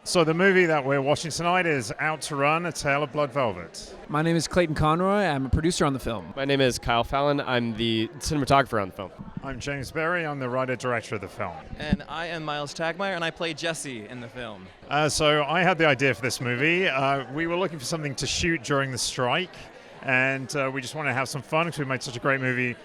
So the movie that we're watching tonight is Out to Run, A Tale of Blood Velvet. My name is Clayton Conroy. I'm a producer on the film. My name is Kyle Fallon. I'm the cinematographer on the film. I'm James Berry. I'm the writer-director of the film. And I am Miles Tagmeyer, and I play Jesse in the film. So I had the idea for this movie. We were looking for something to shoot during the strike, and we just wanted to have some fun because we made such a great movie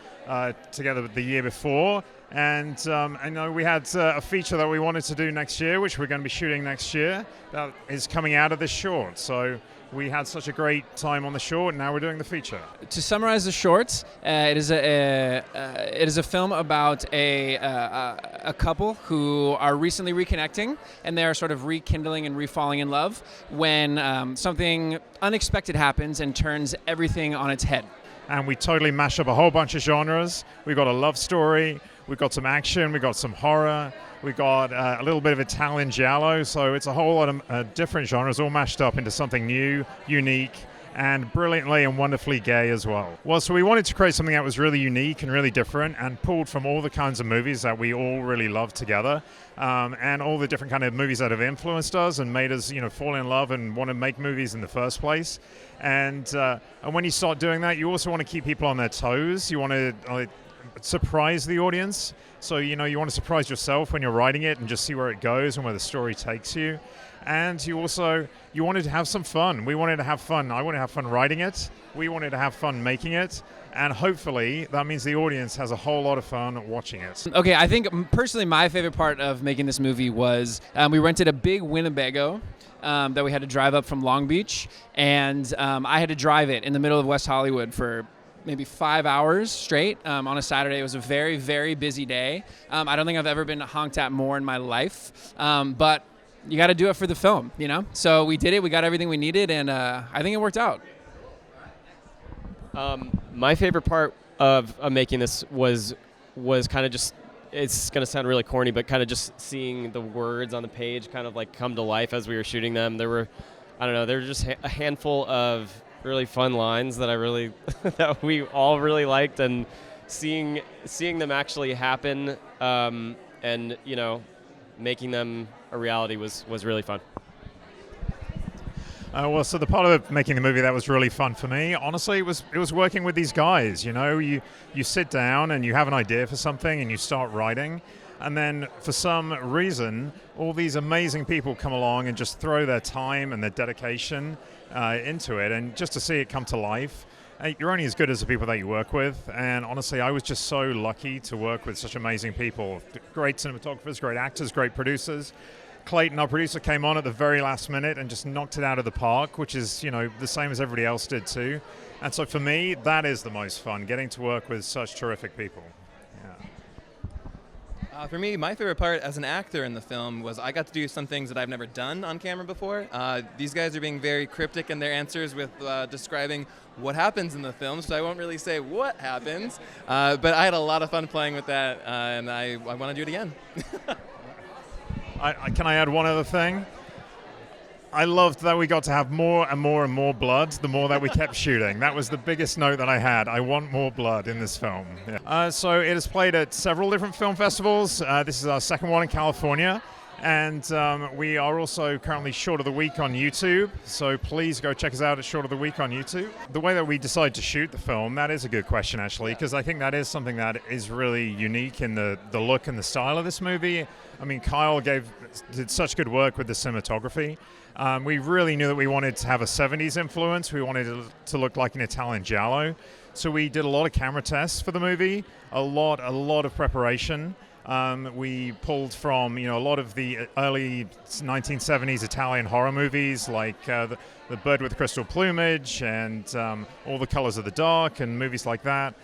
together the year before. And I know we had a feature that we wanted to do next year, which we're going to be shooting next year, that is coming out of this short. So we had such a great time on the short, and now we're doing the feature. To summarize the short, it is a film about a couple who are recently reconnecting, and they are sort of rekindling and refalling in love when something unexpected happens and turns everything on its head. And we totally mash up a whole bunch of genres. We've got a love story, we've got some action, we've got some horror, we've got a little bit of Italian giallo, so it's a whole lot of different genres all mashed up into something new, unique, and brilliantly and wonderfully gay as well. Well, so we wanted to create something that was really unique and really different and pulled from all the kinds of movies that we all really love together, and all the different kind of movies that have influenced us and made us, fall in love and want to make movies in the first place. And when you start doing that, you also want to keep people on their toes. You want to surprise the audience. So, you want to surprise yourself when you're writing it and just see where it goes and where the story takes you. And you wanted to have some fun. We wanted to have fun. I wanted to have fun writing it. We wanted to have fun making it. And hopefully that means the audience has a whole lot of fun watching it. Okay, I think personally my favorite part of making this movie was we rented a big Winnebago that we had to drive up from Long Beach. And I had to drive it in the middle of West Hollywood for maybe 5 hours straight on a Saturday. It was a very, very busy day. I don't think I've ever been honked at more in my life. But you got to do it for the film, So we did it. We got everything we needed, and I think it worked out. My favorite part of making this was kind of just, it's going to sound really corny, but kind of just seeing the words on the page kind of like come to life as we were shooting them. There were just a handful of really fun lines that that we all really liked, and seeing them actually happen and making them a reality was really fun. Well, so the part of making the movie that was really fun for me, honestly, it was working with these guys. You sit down and you have an idea for something and you start writing, and then for some reason, all these amazing people come along and just throw their time and their dedication into it, and just to see it come to life. You're only as good as the people that you work with, and honestly, I was just so lucky to work with such amazing people. Great cinematographers, great actors, great producers. Clayton, our producer, came on at the very last minute and just knocked it out of the park, which is, the same as everybody else did too. And so for me, that is the most fun, getting to work with such terrific people. For me, my favorite part as an actor in the film was I got to do some things that I've never done on camera before. These guys are being very cryptic in their answers with describing what happens in the film, so I won't really say what happens. But I had a lot of fun playing with that, and I want to do it again. Can I add one other thing? I loved that we got to have more and more and more blood the more that we kept shooting. That was the biggest note that I had. I want more blood in this film. Yeah. So it has played at several different film festivals. This is our second one in California. And we are also currently Short of the Week on YouTube. So please go check us out at Short of the Week on YouTube. The way that we decided to shoot the film, that is a good question actually, because I think that is something that is really unique in the look and the style of this movie. I mean, Kyle did such good work with the cinematography. We really knew that we wanted to have a 70s influence. We wanted it to look like an Italian giallo. So we did a lot of camera tests for the movie, a lot of preparation. We pulled from, a lot of the early 1970s Italian horror movies like The Bird with Crystal Plumage and All the Colors of the Dark and movies like that.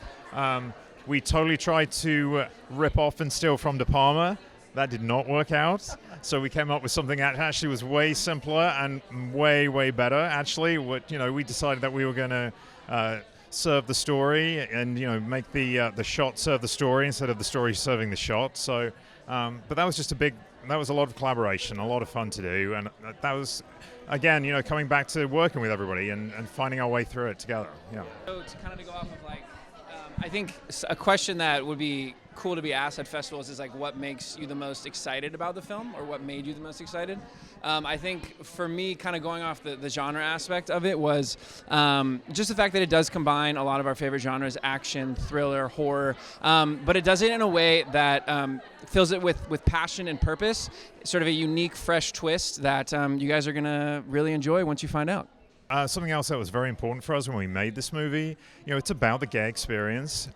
We totally tried to rip off and steal from De Palma. That did not work out. So we came up with something that actually was way simpler and way, way better. Actually, we decided that we were going to serve the story and make the shot serve the story instead of the story serving the shot. So, but that was just that was a lot of collaboration, a lot of fun to do, and that was, again, coming back to working with everybody and finding our way through it together. Yeah. So to kind of go off of I think a question that would be cool to be asked at festivals is like, what makes you the most excited about the film, or what made you the most excited? I think for me, kind of going off the genre aspect of it was just the fact that it does combine a lot of our favorite genres: action, thriller, horror, but it does it in a way that fills it with passion and purpose, sort of a unique, fresh twist that you guys are going to really enjoy once you find out. Something else that was very important for us when we made this movie, it's about the gay experience,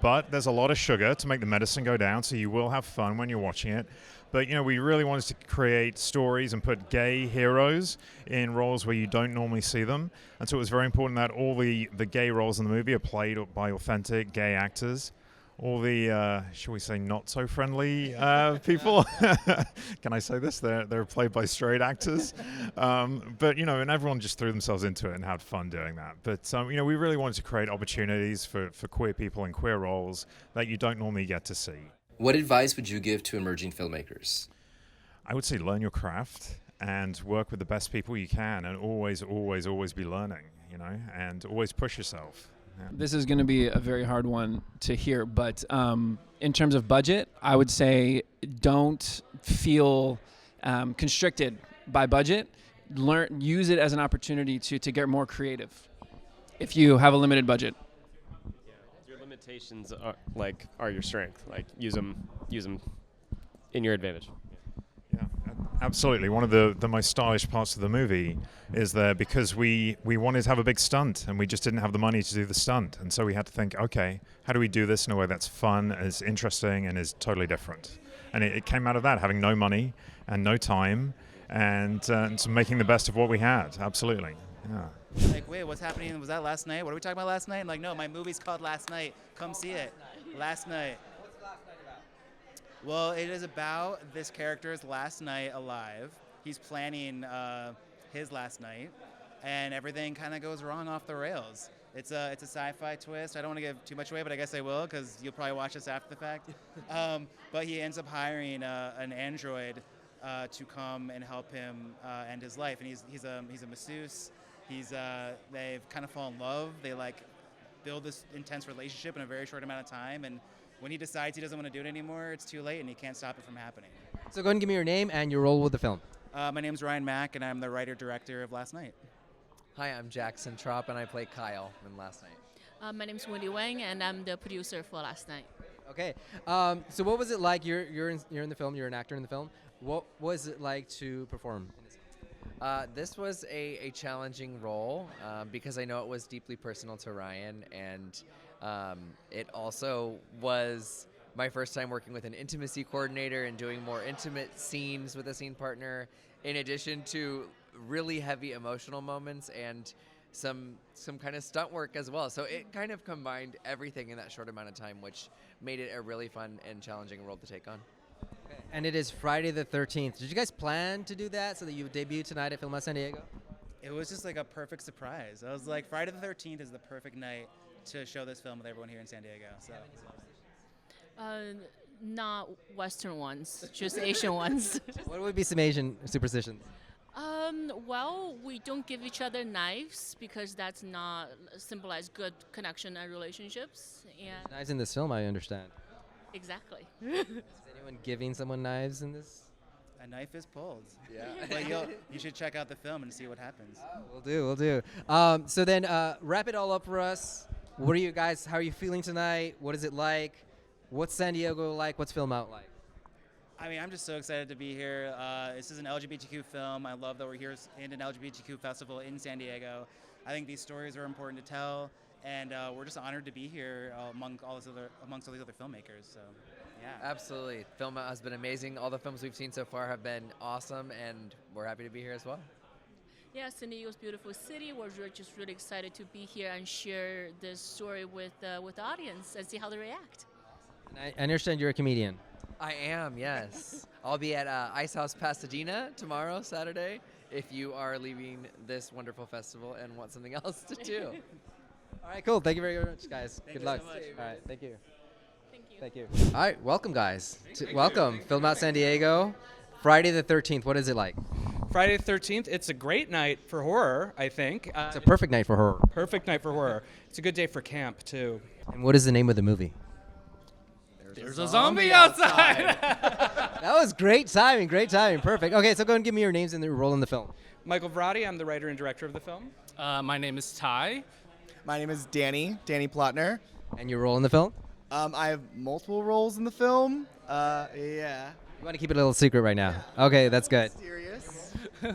but there's a lot of sugar to make the medicine go down, so you will have fun when you're watching it. But, we really wanted to create stories and put gay heroes in roles where you don't normally see them. And so it was very important that all the gay roles in the movie are played by authentic gay actors. All the, shall we say, not so friendly people. Can I say this? They're played by straight actors. But, and everyone just threw themselves into it and had fun doing that. But, we really wanted to create opportunities for queer people in queer roles that you don't normally get to see. What advice would you give to emerging filmmakers? I would say learn your craft and work with the best people you can, and always, always, always be learning, and always push yourself. Yeah. This is going to be a very hard one to hear, but in terms of budget, I would say don't feel constricted by budget. Use it as an opportunity to get more creative if you have a limited budget. Your limitations are your strength. Like use them in your advantage. Yeah, absolutely. One of the most stylish parts of the movie is there because we wanted to have a big stunt and we just didn't have the money to do the stunt. And so we had to think, okay, how do we do this in a way that's fun, is interesting, and is totally different? And it came out of that, having no money and no time and so making the best of what we had. Absolutely. Yeah. Like, wait, what's happening? Was that last night? What are we talking about last night? I'm like, no, my movie's called Last Night. Come see it. Last Night. Well, it is about this character's last night alive. He's planning his last night, and everything kind of goes wrong off the rails. It's a sci-fi twist. I don't want to give too much away, but I guess I will because you'll probably watch this after the fact. But he ends up hiring an android to come and help him end his life, and he's a masseuse. They've kind of fallen in love. They build this intense relationship in a very short amount of time, and when he decides he doesn't want to do it anymore, it's too late, and he can't stop it from happening. So go ahead and give me your name and your role with the film. My name's Ryan Mack, and I'm the writer-director of Last Night. Hi, I'm Jackson Trop, and I play Kyle in Last Night. My name's Wendy Wang, and I'm the producer for Last Night. Okay. So what was it like? You're in the film. You're an actor in the film. What was it like to perform in this? This was a challenging role because I know it was deeply personal to Ryan, and it also was my first time working with an intimacy coordinator and doing more intimate scenes with a scene partner, in addition to really heavy emotional moments and some kind of stunt work as well. So it kind of combined everything in that short amount of time, which made it a really fun and challenging role to take on. Okay. And it is Friday the 13th. Did you guys plan to do that so that you would debut tonight at FilmOut San Diego? It was just like a perfect surprise. I was like, Friday the 13th is the perfect night to show this film with everyone here in San Diego. So. Not Western ones, just Asian ones. What would be some Asian superstitions? Well, we don't give each other knives because that's not symbolize good connection and relationships. And Knives in this film, I understand. exactly. Is anyone giving someone knives in this? A knife is pulled. Yeah. But you should check out the film and see what happens. We'll do. So then wrap it all up for us. What are you guys, how are you feeling tonight? What is it like? What's San Diego like? What's FilmOut like? I mean, I'm just so excited to be here. This is an LGBTQ film. I love that we're here in an LGBTQ festival in San Diego. I think these stories are important to tell, and we're just honored to be here amongst all these other filmmakers. So, yeah. Absolutely. FilmOut has been amazing. All the films we've seen so far have been awesome, and we're happy to be here as well. Yeah, San Diego's a beautiful city. We're just really excited to be here and share this story with the audience and see how they react. And I understand you're a comedian. I am, yes. I'll be at Ice House Pasadena tomorrow, Saturday, if you are leaving this wonderful festival and want something else to do. All right, cool. Thank you very much, guys. Thank Good you luck. so much. All right, thank you. Thank you. Thank you. All right, welcome, guys. Welcome. FilmOut San Diego. Friday the 13th. What is it like? Friday the 13th, it's a great night for horror, I think. It's a perfect night for horror. Perfect night for horror. It's a good day for camp, too. And what is the name of the movie? There's a zombie outside. That was great timing. Great timing. Perfect. Okay, so go and give me your names and your role in the film. Michael Vrati, I'm the writer and director of the film. My name is Ty. My name is Danny Plotner. And your role in the film? I have multiple roles in the film. Yeah. You want to keep it a little secret right now. Okay, that's good. Mysterious. What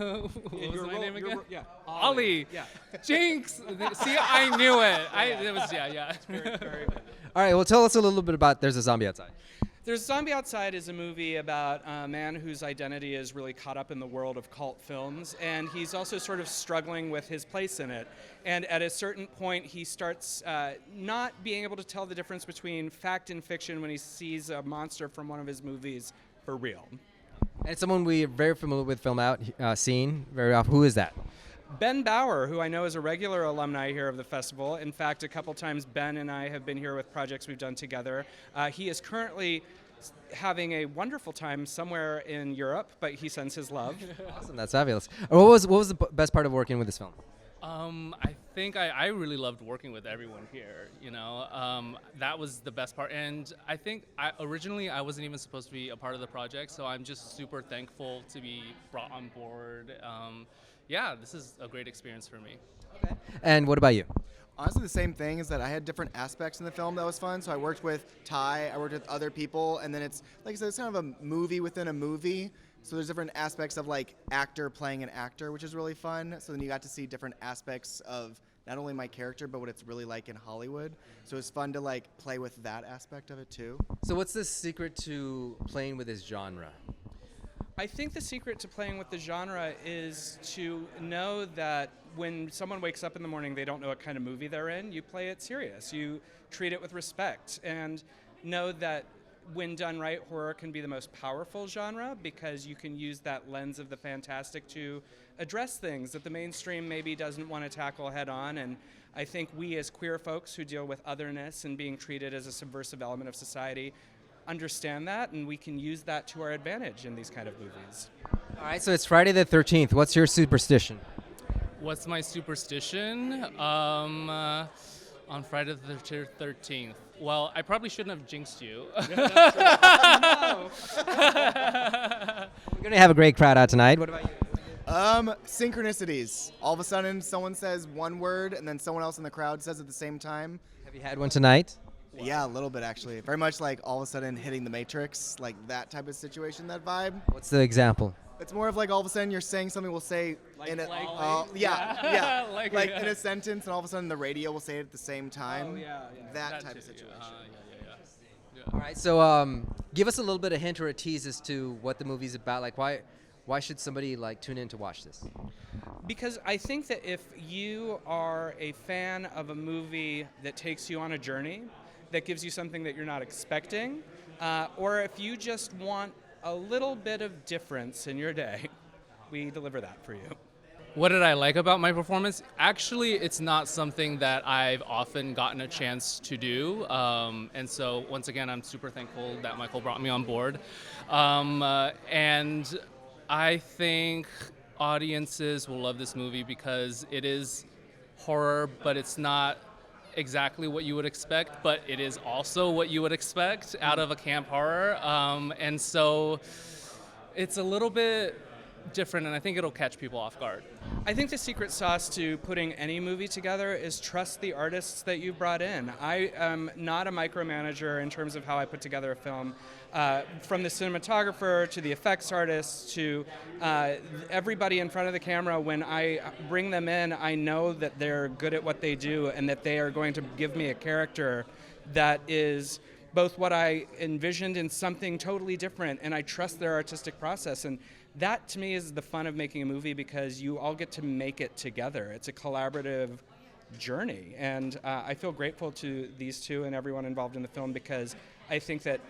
was my name again? Yeah. Ollie. Yeah. Jinx. See, I knew it. It was yeah. Very good. All right, well, tell us a little bit about There's a Zombie Outside. There's Zombie Outside is a movie about a man whose identity is really caught up in the world of cult films, and he's also sort of struggling with his place in it. And at a certain point, he starts not being able to tell the difference between fact and fiction when he sees a monster from one of his movies for real. And it's someone we're very familiar with FilmOut scene very often. Who is that? Ben Bauer, who I know is a regular alumni here of the festival. In fact, a couple times Ben and I have been here with projects we've done together. He is currently having a wonderful time somewhere in Europe, but he sends his love. Awesome, that's fabulous. What was the best part of working with this film? I think I really loved working with everyone here. You know, that was the best part. And I think originally I wasn't even supposed to be a part of the project, so I'm just super thankful to be brought on board. Yeah, this is a great experience for me. Okay. And what about you? Honestly, the same thing is that I had different aspects in the film that was fun. So I worked with Ty, I worked with other people, and then it's, like I said, it's kind of a movie within a movie. So there's different aspects of like actor playing an actor, which is really fun. So then you got to see different aspects of not only my character, but what it's really like in Hollywood. So it's fun to like play with that aspect of it too. So what's the secret to playing with this genre? I think the secret to playing with the genre is to know that when someone wakes up in the morning, they don't know what kind of movie they're in. You play it serious. You treat it with respect, and know that when done right, horror can be the most powerful genre because you can use that lens of the fantastic to address things that the mainstream maybe doesn't want to tackle head on. And I think we as queer folks who deal with otherness and being treated as a subversive element of society understand that, and we can use that to our advantage in these kind of movies. All right, so it's Friday the 13th. What's your superstition? What's my superstition? On Friday the 13th. Well, I probably shouldn't have jinxed you. We're going to have a great crowd out tonight. What about you? Synchronicities. All of a sudden, someone says one word, and then someone else in the crowd says it at the same time. Have you had one tonight? Yeah, a little bit actually. Very much like all of a sudden hitting the Matrix, like that type of situation, that vibe. What's the example? It's more of like all of a sudden you're saying something we'll say in it. Yeah. like in a sentence, and all of a sudden the radio will say it at the same time. That type of situation. All right, so give us a little bit of hint or a tease as to what the movie's about. Like, why should somebody like tune in to watch this? Because I think that if you are a fan of a movie that takes you on a journey, that gives you something that you're not expecting, or if you just want a little bit of difference in your day, we deliver that for you. What did I like about my performance? Actually, it's not something that I've often gotten a chance to do. And so, once again, I'm super thankful that Michael brought me on board. And I think audiences will love this movie because it is horror, but it's not exactly what you would expect, but it is also what you would expect out of a camp horror. And so it's a little bit different, and I think it'll catch people off guard. I think the secret sauce to putting any movie together is trust the artists that you brought in. I am not a micromanager in terms of how I put together a film. From the cinematographer to the effects artists to everybody in front of the camera, when I bring them in, I know that they're good at what they do and that they are going to give me a character that is both what I envisioned and something totally different, and I trust their artistic process. And that, to me, is the fun of making a movie, because you all get to make it together. It's a collaborative journey, and I feel grateful to these two and everyone involved in the film, because I think that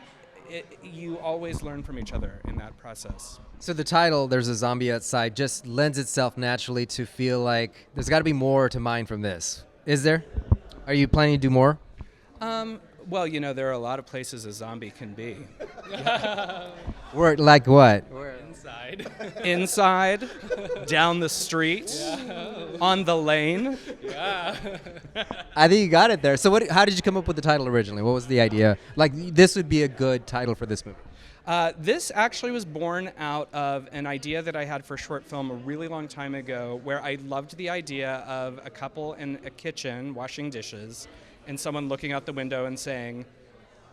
you always learn from each other in that process. So the title, There's a Zombie Outside, just lends itself naturally to feel like there's got to be more to mine from this. Is there? Are you planning to do more? Well, you know, there are a lot of places a zombie can be. Where, like what? Inside. Inside, down the street, on the lane. Yeah. I think you got it there. So how did you come up with the title originally? What was the idea? Like, this would be a good title for this movie. This actually was born out of an idea that I had for a short film a really long time ago, where I loved the idea of a couple in a kitchen washing dishes and someone looking out the window and saying,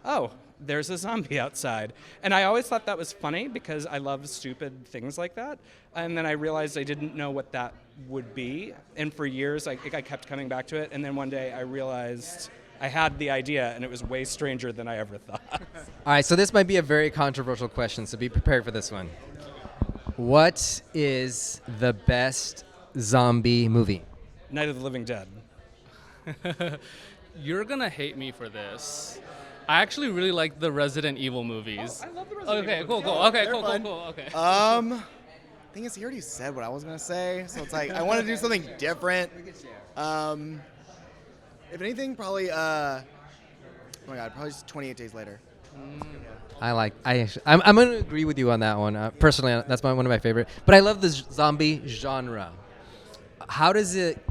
"Oh, there's a zombie outside." And I always thought that was funny because I love stupid things like that. And then I realized I didn't know what that would be. And for years, I kept coming back to it. And then one day I realized I had the idea, and it was way stranger than I ever thought. All right, so this might be a very controversial question, so be prepared for this one. What is the best zombie movie? Night of the Living Dead. You're gonna hate me for this. I actually really like the Resident Evil movies. I love the Resident Okay, Evil cool. movies. Okay, They're cool. fun. Okay. Thing is, he already said what I was gonna say, so it's like I want to do something different. If anything, probably oh my god, probably just 28 Days Later. I'm going to agree with you on that one. Personally, that's one of my favorite. But I love the zombie genre. How does it?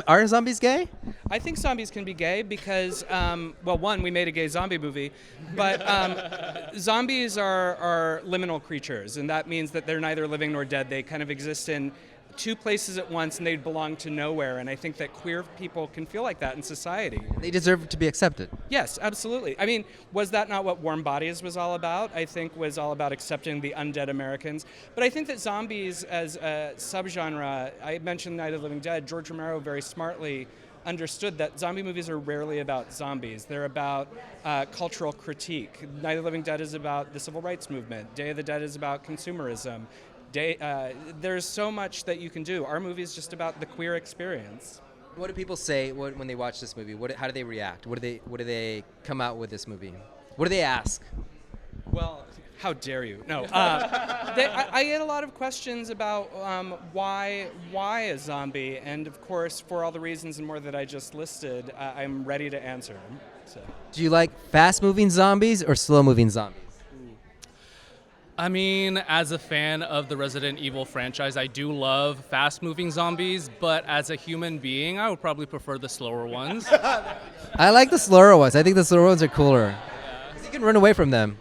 Are zombies gay? I think zombies can be gay because, well, one, we made a gay zombie movie, but zombies are liminal creatures, and that means that they're neither living nor dead. They kind of exist in two places at once, and they belong to nowhere. And I think that queer people can feel like that in society. They deserve to be accepted. Yes, absolutely. I mean, was that not what Warm Bodies was all about? I think was all about accepting the undead Americans. But I think that zombies as a subgenre, I mentioned Night of the Living Dead, George Romero very smartly understood that zombie movies are rarely about zombies. They're about cultural critique. Night of the Living Dead is about the civil rights movement. Day of the Dead is about consumerism. There's so much that you can do. Our movie is just about the queer experience. What do people say when they watch this movie? How do they react? What do they come out with this movie? What do they ask? Well, how dare you? No. I get a lot of questions about why a zombie, and of course, for all the reasons and more that I just listed, I'm ready to answer them. So. Do you like fast-moving zombies or slow-moving zombies? I mean, as a fan of the Resident Evil franchise, I do love fast-moving zombies, but as a human being, I would probably prefer the slower ones. I like the slower ones. I think the slower ones are cooler. Yeah. You can run away from them.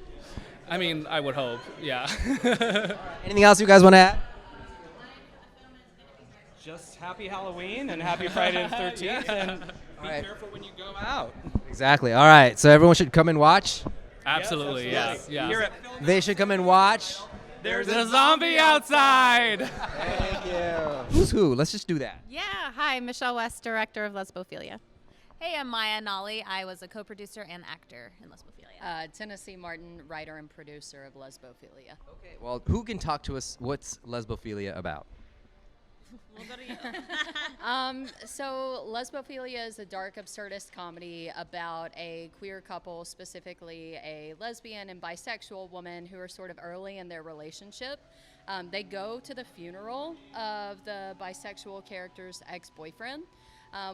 I mean, I would hope, yeah. Anything else you guys want to add? Just happy Halloween and happy Friday the 13th, Yeah. and be careful when you go out. Exactly. All right. So everyone should come and watch. Absolutely, Yes, yeah. Here at They should come and watch. There's a zombie outside! Thank you. Who's who? Let's just do that. Yeah, hi, Michelle West, director of Lesbophilia. Hey, I'm Maya Nolly. I was a co-producer and actor in Lesbophilia. Tennessee Martin, writer and producer of Lesbophilia. Okay. Well, who can talk to us? What's Lesbophilia about? We'll go to you. So Lesbophilia is a dark, absurdist comedy about a queer couple, specifically a lesbian and bisexual woman who are sort of early in their relationship. They go to the funeral of the bisexual character's ex-boyfriend,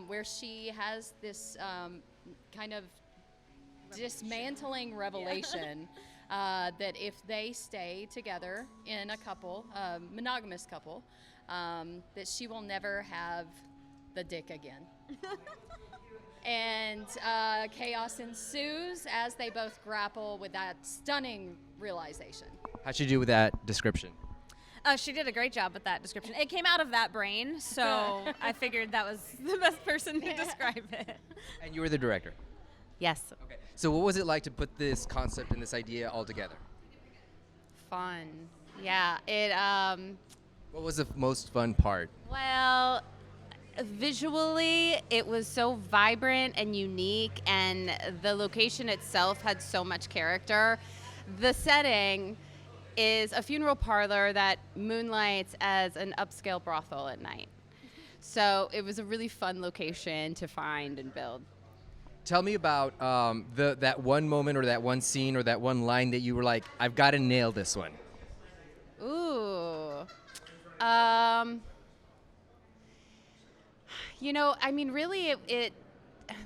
where she has this kind of dismantling revelation that if they stay together in a couple, monogamous couple, that she will never have the dick again. And chaos ensues as they both grapple with that stunning realization. How'd you do with that description? She did a great job with that description. It came out of that brain, so I figured that was the best person to describe it. And you were the director. Yes. Okay. So what was it like to put this concept and this idea all together? Fun. Yeah. It. What was the most fun part? Well, visually, it was so vibrant and unique, and the location itself had so much character. The setting is a funeral parlor that moonlights as an upscale brothel at night. So it was a really fun location to find and build. Tell me about that one moment or that one scene or that one line that you were like, I've got to nail this one. Ooh. You know, I mean, really, it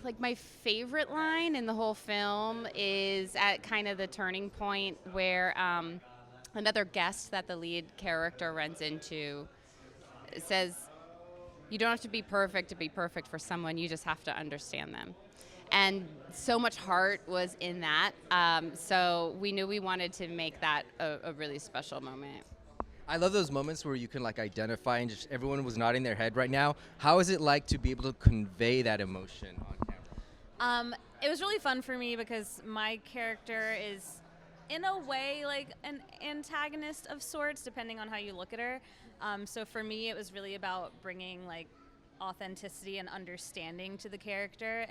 like my favorite line in the whole film is at kind of the turning point where another guest that the lead character runs into says, you don't have to be perfect to be perfect for someone. You just have to understand them. And so much heart was in that. So we knew we wanted to make that a really special moment. I love those moments where you can like identify and just everyone was nodding their head right now. How is it like to be able to convey that emotion on camera? It was really fun for me because my character is, in a way, like an antagonist of sorts, depending on how you look at her. So for me, it was really about bringing like authenticity and understanding to the character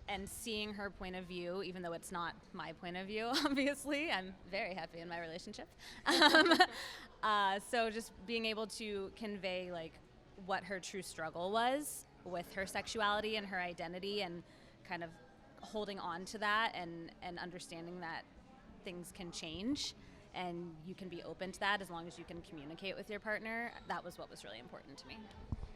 and seeing her point of view, even though it's not my point of view, obviously. I'm very happy in my relationship. So just being able to convey like what her true struggle was with her sexuality and her identity, and kind of holding on to that and understanding that things can change and you can be open to that as long as you can communicate with your partner. That was what was really important to me.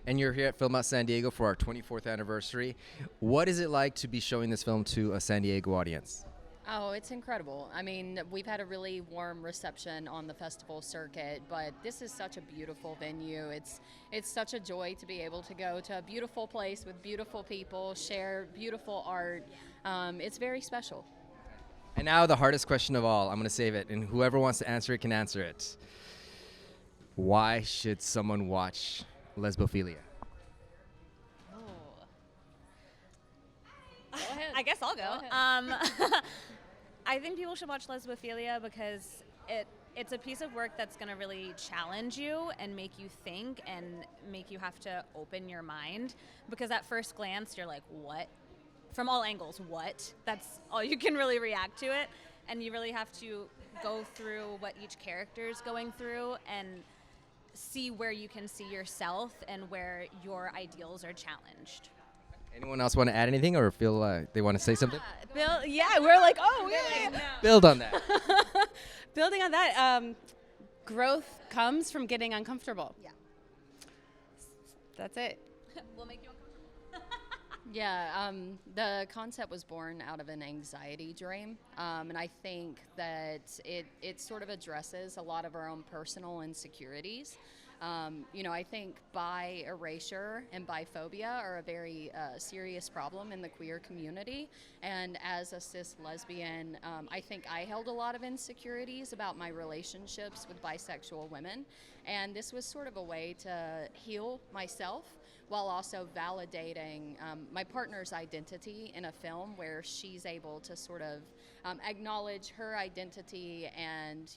And you're here at FilmOut San Diego for our 24th anniversary. What is it like to be showing this film to a San Diego audience? Oh, it's incredible. I mean, we've had a really warm reception on the festival circuit, but this is such a beautiful venue. It's such a joy to be able to go to a beautiful place with beautiful people, share beautiful art. It's very special. And now the hardest question of all. I'm going to save it, and whoever wants to answer it can answer it. Why should someone watch Lesbophilia? I guess I'll go. I think people should watch Lesbophilia because it's a piece of work that's going to really challenge you and make you think and make you have to open your mind, because at first glance you're like, what? From all angles, what? That's all you can really react to it, and you really have to go through what each character is going through and see where you can see yourself and where your ideals are challenged. Anyone else want to add anything or feel they want to say something? We're like, oh, yeah. Build on that. Building on that, growth comes from getting uncomfortable. Yeah. That's it. We'll make you uncomfortable. Yeah, the concept was born out of an anxiety dream, and I think that it sort of addresses a lot of our own personal insecurities. I think bi erasure and biphobia are a very serious problem in the queer community, and as a cis lesbian, I think I held a lot of insecurities about my relationships with bisexual women, and this was sort of a way to heal myself while also validating my partner's identity in a film where she's able to sort of acknowledge her identity and,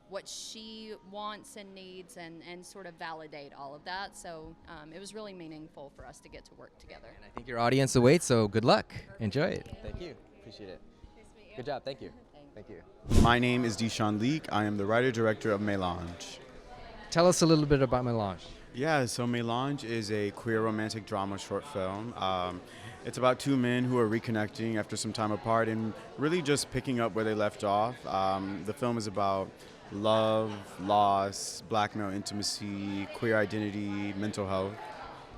what she wants and needs, and sort of validate all of that. So it was really meaningful for us to get to work together. And I think your audience awaits, so good luck. Enjoy it. Thank you. Appreciate it. Good job. Thank you. Thank you. My name is Deshaun Leek. I am the writer-director of Melange. Tell us a little bit about Melange. Yeah, so Melange is a queer romantic drama short film. It's about two men who are reconnecting after some time apart and really just picking up where they left off. The film is about love, loss, black male intimacy, queer identity, mental health.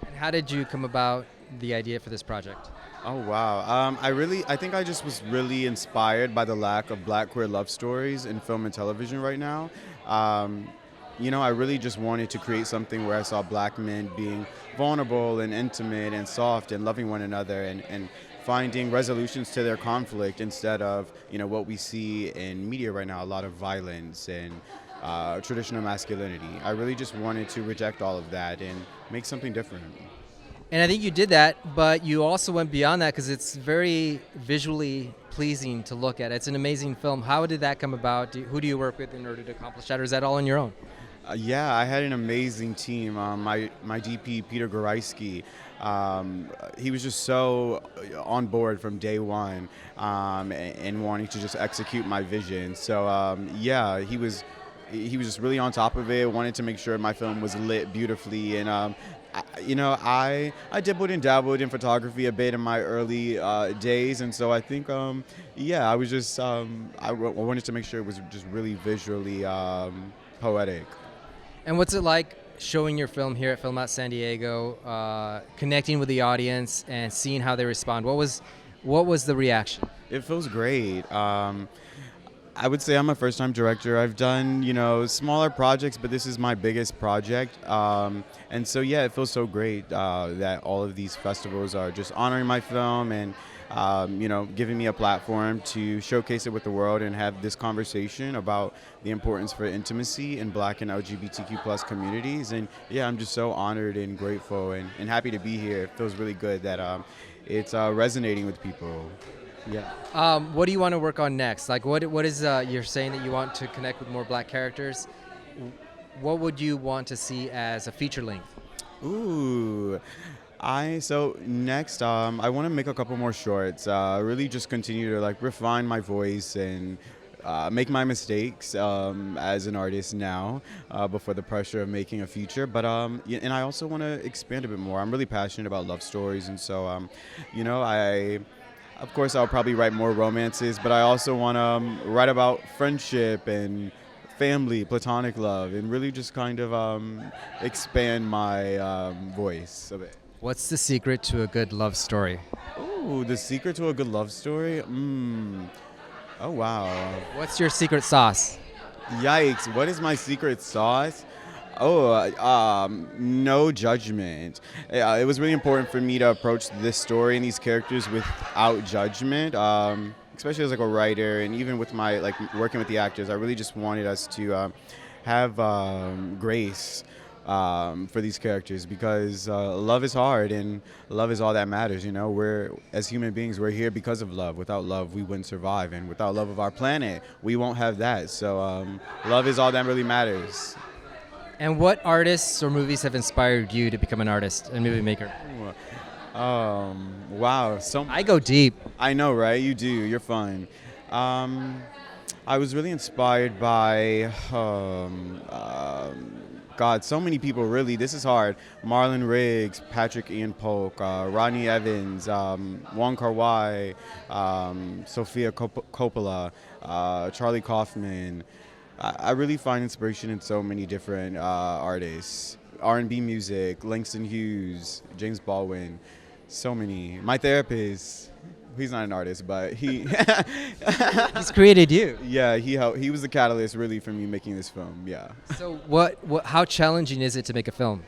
And how did you come about the idea for this project? Oh, wow. I think I just was really inspired by the lack of black queer love stories in film and television right now. I really just wanted to create something where I saw black men being vulnerable and intimate and soft and loving one another and finding resolutions to their conflict instead of, what we see in media right now, a lot of violence and traditional masculinity. I really just wanted to reject all of that and make something different. And I think you did that, but you also went beyond that because it's very visually pleasing to look at. It's an amazing film. How did that come about? Who do you work with in order to accomplish that, or is that all on your own? Yeah, I had an amazing team. My DP, Peter Gorysky, he was just so on board from day one and wanting to just execute my vision. So he was just really on top of it, wanted to make sure my film was lit beautifully. And I dabbled and dabbled in photography a bit in my early days, and so I think I was just I wanted to make sure it was just really visually poetic. And what's it like showing your film here at FilmOut San Diego, connecting with the audience and seeing how they respond? What was the reaction? It feels great. I would say I'm a first-time director. I've done, smaller projects, but this is my biggest project. And so, yeah, it feels so great that all of these festivals are just honoring my film and, giving me a platform to showcase it with the world and have this conversation about the importance for intimacy in Black and LGBTQ plus communities. And, yeah, I'm just so honored and grateful and happy to be here. It feels really good that it's resonating with people. Yeah. What do you want to work on next? Like, what is you're saying that you want to connect with more Black characters? What would you want to see as a feature length? Ooh, so next, I want to make a couple more shorts. Really, just continue to refine my voice and make my mistakes as an artist now before the pressure of making a feature. But and I also want to expand a bit more. I'm really passionate about love stories, and so Of course, I'll probably write more romances, but I also want to write about friendship and family, platonic love, and really just kind of expand my voice a bit. What's the secret to a good love story? Ooh, the secret to a good love story? Oh, wow. What's your secret sauce? Yikes, what is my secret sauce? No judgment. It was really important for me to approach this story and these characters without judgment, especially as a writer and even with my working with the actors. I really just wanted us to have grace for these characters because love is hard and love is all that matters. We're as human beings, we're here because of love. Without love, we wouldn't survive, and without love of our planet, we won't have that. So love is all that really matters. And what artists or movies have inspired you to become an artist and movie maker? Wow. I go deep. I know, right? You do. You're fun. I was really inspired by, so many people, really. This is hard. Marlon Riggs, Patrick Ian Polk, Rodney Evans, Wong Kar-wai, Sofia Coppola, Charlie Kaufman. I really find inspiration in so many different artists. R&B music, Langston Hughes, James Baldwin, so many. My therapist, he's not an artist, but he... He's created you. Yeah, he was the catalyst really for me making this film, yeah. So how challenging is it to make a film?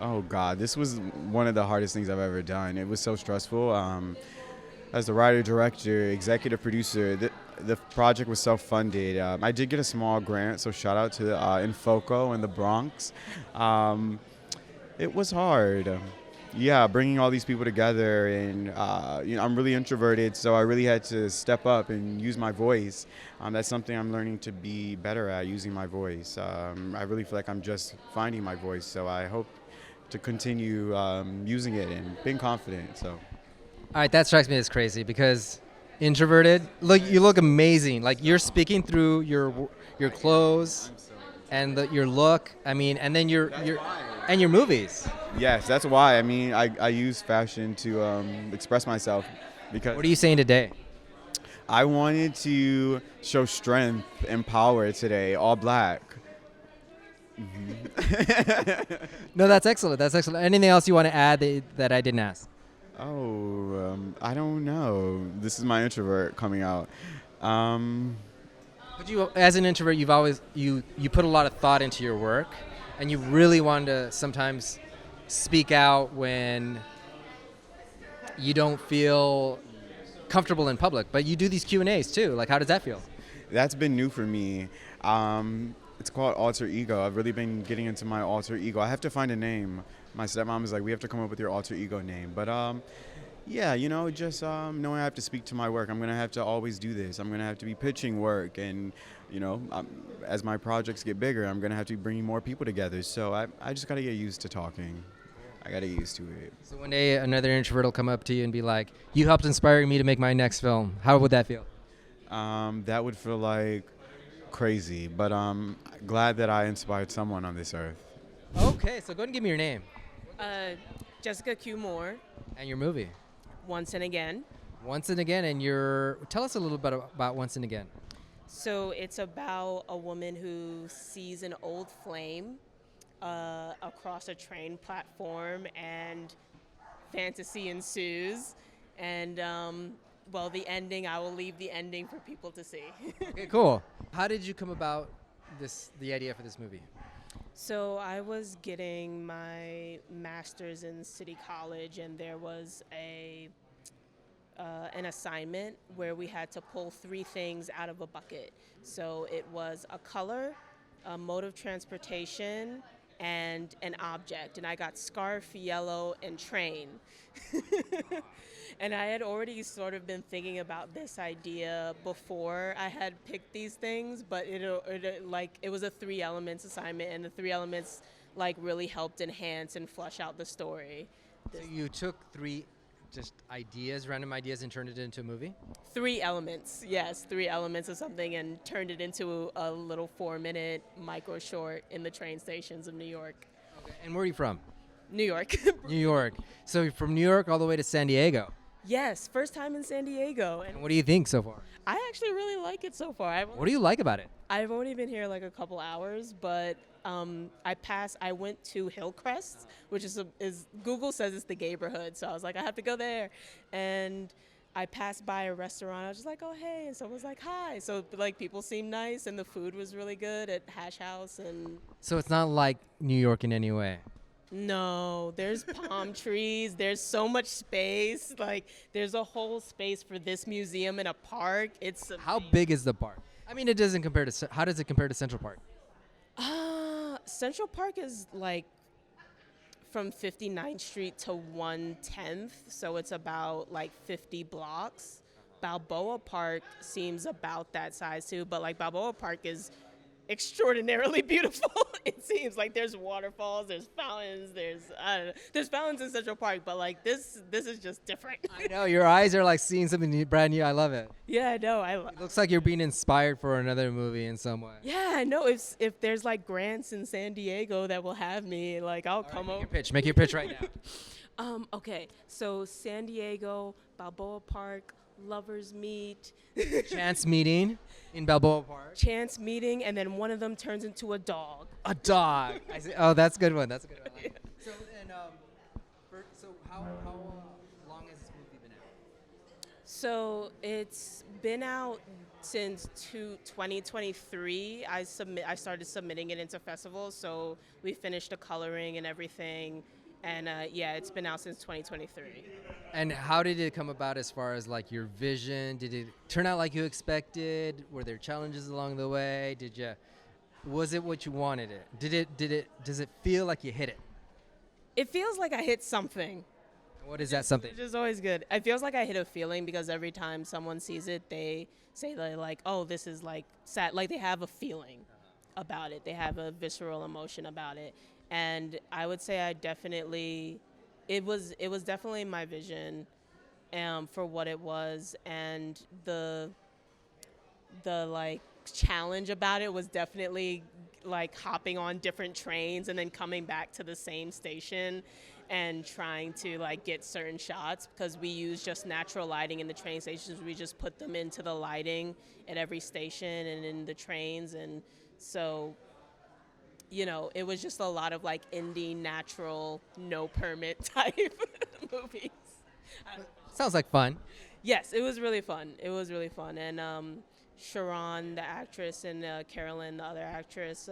Oh God, this was one of the hardest things I've ever done. It was so stressful. As the writer, director, executive producer, the project was self-funded. I did get a small grant, so shout out to Infoco in the Bronx. It was hard. Bringing all these people together, and I'm really introverted, so I really had to step up and use my voice. That's something I'm learning to be better at, using my voice. I really feel like I'm just finding my voice, so I hope to continue using it and being confident. So. All right, that strikes me as crazy because introverted. You look amazing. You're speaking through your clothes and your look. I mean, and then your movies. Yes, that's why. I mean, I use fashion to express myself because. What are you saying today? I wanted to show strength and power today, all black. Mm-hmm. No, that's excellent. That's excellent. Anything else you want to add that I didn't ask? I don't know. This is my introvert coming out. But you, as an introvert, you've always you put a lot of thought into your work, and you really want to sometimes speak out when you don't feel comfortable in public. But you do these Q&As too. How does that feel? That's been new for me. It's called alter ego. I've really been getting into my alter ego. I have to find a name. My stepmom is like, we have to come up with your alter ego name. But just knowing I have to speak to my work. I'm going to have to always do this. I'm going to have to be pitching work. And, as my projects get bigger, I'm going to have to be bringing more people together. So I just got to get used to talking. I got to get used to it. So one day another introvert will come up to you and be like, you helped inspire me to make my next film. How would that feel? That would feel like crazy. But I'm glad that I inspired someone on this earth. Okay, so go ahead and give me your name. Jessica Q. Moore. And your movie? Once and Again. Once and Again, and tell us a little bit about Once and Again. So it's about a woman who sees an old flame across a train platform, and fantasy ensues. And well, the ending, I will leave the ending for people to see. Okay, cool. How did you come about the idea for this movie? So I was getting my master's in City College, and there was an assignment where we had to pull 3 things out of a bucket. So it was a color, a mode of transportation, and an object. And I got scarf, yellow, and train. And I had already sort of been thinking about this idea before I had picked these things, but it was a 3 elements assignment, and the 3 elements like really helped enhance and flush out the story. So you took 3 just ideas, random ideas, and turned it into a movie? 3 elements, yes, 3 elements of something, and turned it into a little 4-minute micro short in the train stations of New York. Okay. And where are you from? New York. New York. So you're from New York all the way to San Diego. Yes, first time in San Diego. And what do you think so far? I actually really like it so far. What do you like about it? I've only been here like a couple hours, but I went to Hillcrest, which is Google says it's the neighborhood, so I was like, I have to go there. And I passed by a restaurant. I was just like, oh, hey. And someone was like, hi. So, like, people seemed nice, and the food was really good at Hash House. And So it's not like New York in any way. no, there's palm trees. There's so much space. Like, there's a whole space for this museum in a park. It's How big is the park? I mean, it doesn't compare to. How does it compare to Central Park? Central Park is like from 59th Street to 110th, so it's about like 50 blocks. Balboa Park seems about that size too, but like Balboa Park is extraordinarily beautiful. It seems like there's waterfalls, there's fountains, there's fountains in Central Park, but like this is just different. I know your eyes are like seeing something brand new. I love it. Yeah, I know. It looks like you're being inspired for another movie in some way. Yeah, I know. If there's like grants in San Diego that will have me, like I'll come over. Make your pitch right now. Okay, so San Diego, Balboa Park, lovers meet. Chance meeting in Balboa Park. Chance meeting, and then one of them turns into a dog. A dog. I see. Oh, that's a good one. That's a good one. I like it. So, and how long has this movie been out? So it's been out since 2023. I started submitting it into festivals, so we finished the coloring and everything. And yeah, it's been out since 2023. And how did it come about as far as like your vision? Did it turn out like you expected? Were there challenges along the way? Was it what you wanted it? Does it feel like you hit it? It feels like I hit something. What is that something? Which is always good. It feels like I hit a feeling because every time someone sees it, they say like, oh, this is like sad. Like they have a feeling about it. They have a visceral emotion about it. And I would say it was definitely my vision for what it was, and the like challenge about it was definitely like hopping on different trains and then coming back to the same station and trying to like get certain shots because we use just natural lighting in the train stations. We just put them into the lighting at every station and in the trains, and so you know, it was just a lot of like indie, natural, no permit type movies. Sounds like fun. Yes, it was really fun. It was really fun. And Sharon, the actress, and Carolyn, the other actress,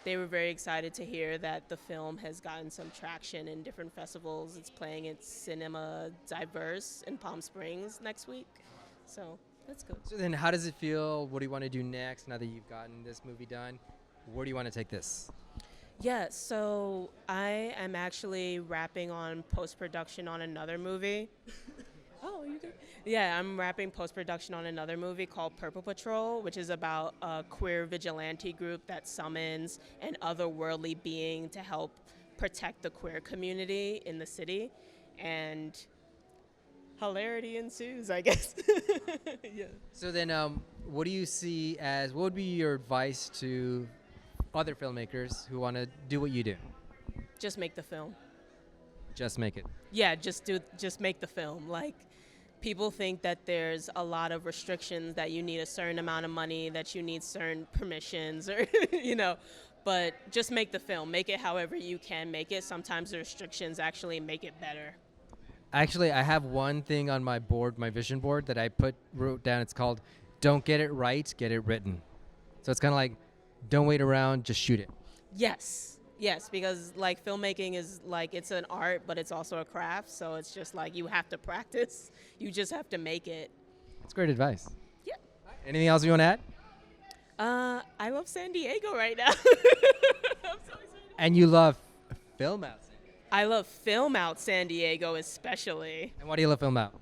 they were very excited to hear that the film has gotten some traction in different festivals. It's playing at Cinema Diverse in Palm Springs next week. So that's good. So then how does it feel? What do you want to do next now that you've gotten this movie done? Where do you want to take this? Yeah, so I am actually wrapping on post-production on another movie. Oh, you good? Yeah, I'm wrapping post-production on another movie called Purple Patrol, which is about a queer vigilante group that summons an otherworldly being to help protect the queer community in the city. And hilarity ensues, I guess. Yeah. So then what do you see as, what would be your advice to other filmmakers who want to do what you do? Just make the film. Just make it. Yeah, just make the film. Like, people think that there's a lot of restrictions, that you need a certain amount of money, that you need certain permissions, or you know, but just make the film. Make it however you can make it. Sometimes the restrictions actually make it better. Actually, I have one thing on my board, my vision board, that I wrote down. It's called "Don't Get It Right, Get It Written." So it's kind of like, don't wait around, just shoot it. Yes, yes, because like filmmaking is like it's an art, but it's also a craft. So it's just like you have to practice. You just have to make it. That's great advice. Yeah. Anything else you want to add? I love San Diego right now. And you love FilmOut. I love FilmOut San Diego especially. And why do you love FilmOut?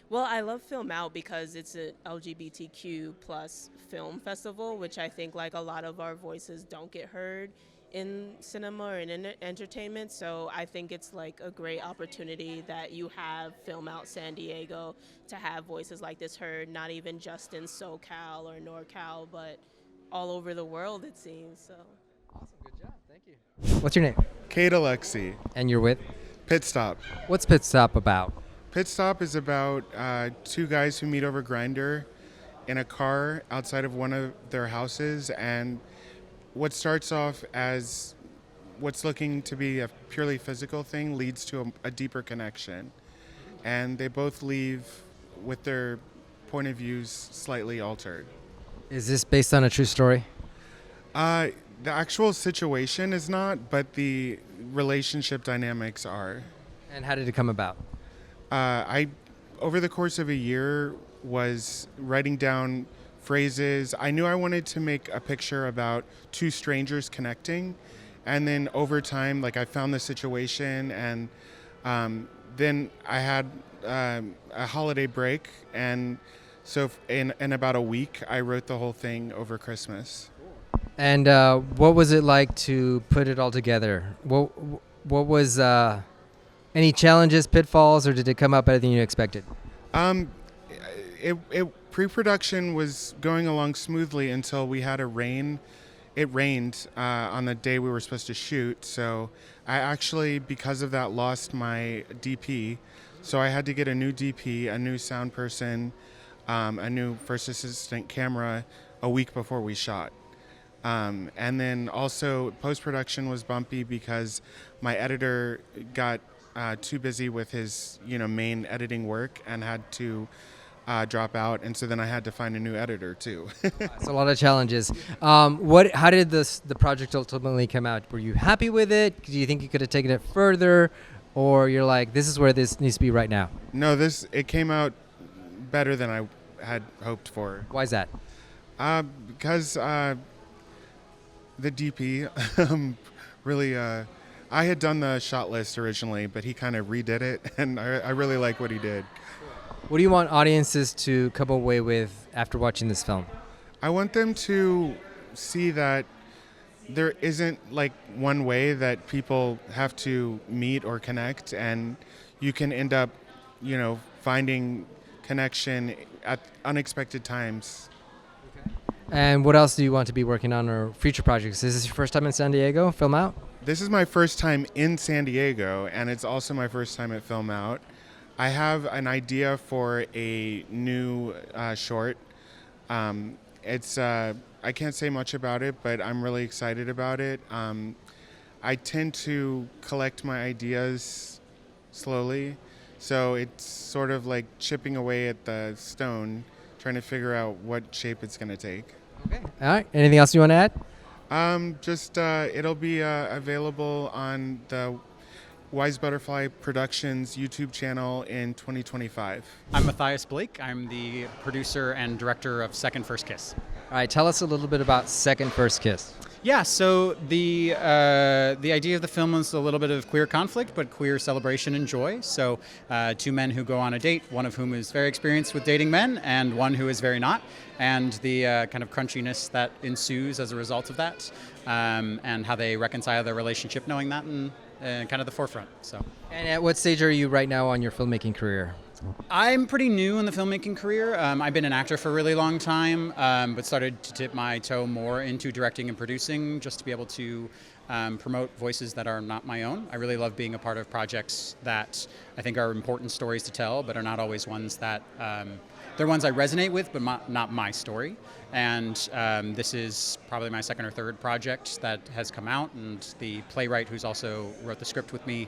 Well, I love FilmOut because it's an LGBTQ plus film festival, which I think like a lot of our voices don't get heard in cinema or in entertainment. So I think it's like a great opportunity that you have FilmOut San Diego to have voices like this heard, not even just in SoCal or NorCal, but all over the world it seems. So. Awesome, good job, thank you. What's your name? Kate Alexi. And you're with? Pit Stop. What's Pit Stop about? Pit Stop is about two guys who meet over Grindr in a car outside of one of their houses, and what starts off as what's looking to be a purely physical thing leads to a deeper connection. And they both leave with their point of views slightly altered. Is this based on a true story? The actual situation is not, but the relationship dynamics are. And how did it come about? I, over the course of a year, was writing down phrases. I knew I wanted to make a picture about two strangers connecting, and then over time, like I found the situation, and then I had a holiday break, and so in about a week, I wrote the whole thing over Christmas. And what was it like to put it all together? What was any challenges, pitfalls, or did it come out better than you expected? Pre-production was going along smoothly until we had a rain. It rained on the day we were supposed to shoot, so I actually, because of that, lost my DP. So I had to get a new DP, a new sound person, a new first assistant camera a week before we shot. And then also post-production was bumpy because my editor got too busy with his main editing work and had to drop out, and so then I had to find a new editor too. It's a lot of challenges. How did the project ultimately come out? Were you happy with it? Do you think you could have taken it further, or you're like, this is where this needs to be right now? No, it came out better than I had hoped for. Why is that? Because the DP really, I had done the shot list originally, but he kind of redid it, and I really like what he did. What do you want audiences to come away with after watching this film? I want them to see that there isn't like one way that people have to meet or connect, and you can end up, finding connection at unexpected times. And what else do you want to be working on or future projects? Is this your first time in San Diego, FilmOut? This is my first time in San Diego, and it's also my first time at FilmOut. I have an idea for a new short. I can't say much about it, but I'm really excited about it. I tend to collect my ideas slowly, so it's sort of like chipping away at the stone, trying to figure out what shape it's going to take. Okay. All right. Anything else you want to add? It'll be available on the Wise Butterfly Productions YouTube channel in 2025. I'm Matthias Blake. I'm the producer and director of Second First Kiss. All right, tell us a little bit about Second First Kiss. Yeah, so the idea of the film is a little bit of queer conflict, but queer celebration and joy. So two men who go on a date, one of whom is very experienced with dating men and one who is very not, and the kind of crunchiness that ensues as a result of that, and how they reconcile their relationship knowing that and kind of the forefront. So. And at what stage are you right now on your filmmaking career? I'm pretty new in the filmmaking career. I've been an actor for a really long time, but started to dip my toe more into directing and producing just to be able to promote voices that are not my own. I really love being a part of projects that I think are important stories to tell, but are not always ones that they're ones I resonate with, but not my story. And this is probably my second or third project that has come out, and the playwright who's also wrote the script with me,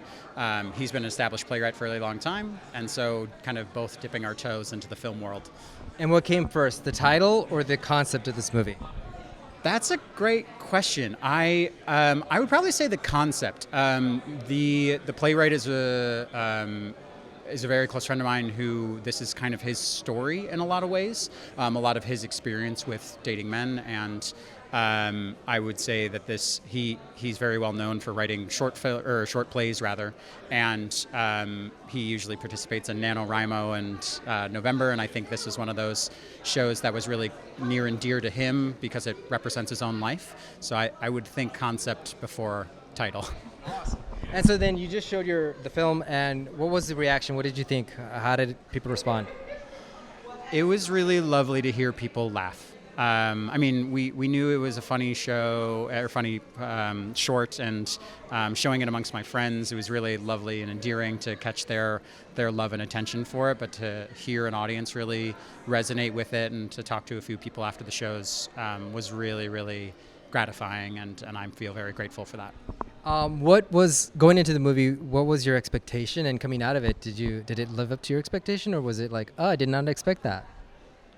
he's been an established playwright for a really long time, and so kind of both dipping our toes into the film world. And what came first, the title or the concept of this movie? That's a great question. I would probably say the concept. The playwright is a very close friend of mine who this is kind of his story in a lot of ways, a lot of his experience with dating men, and I would say that he's very well known for writing short plays rather, and he usually participates in NaNoWriMo and November, and I think this is one of those shows that was really near and dear to him because it represents his own life. So I would think concept before title. Awesome. And so then you just showed the film, and what was the reaction? What did you think? How did people respond? It was really lovely to hear people laugh. I mean, we knew it was a funny show, or funny short, and showing it amongst my friends, it was really lovely and endearing to catch their love and attention for it, but to hear an audience really resonate with it and to talk to a few people after the shows was really, really gratifying, and I feel very grateful for that. What was going into the movie? What was your expectation, and coming out of it, did it live up to your expectation, or was it like, oh, I did not expect that?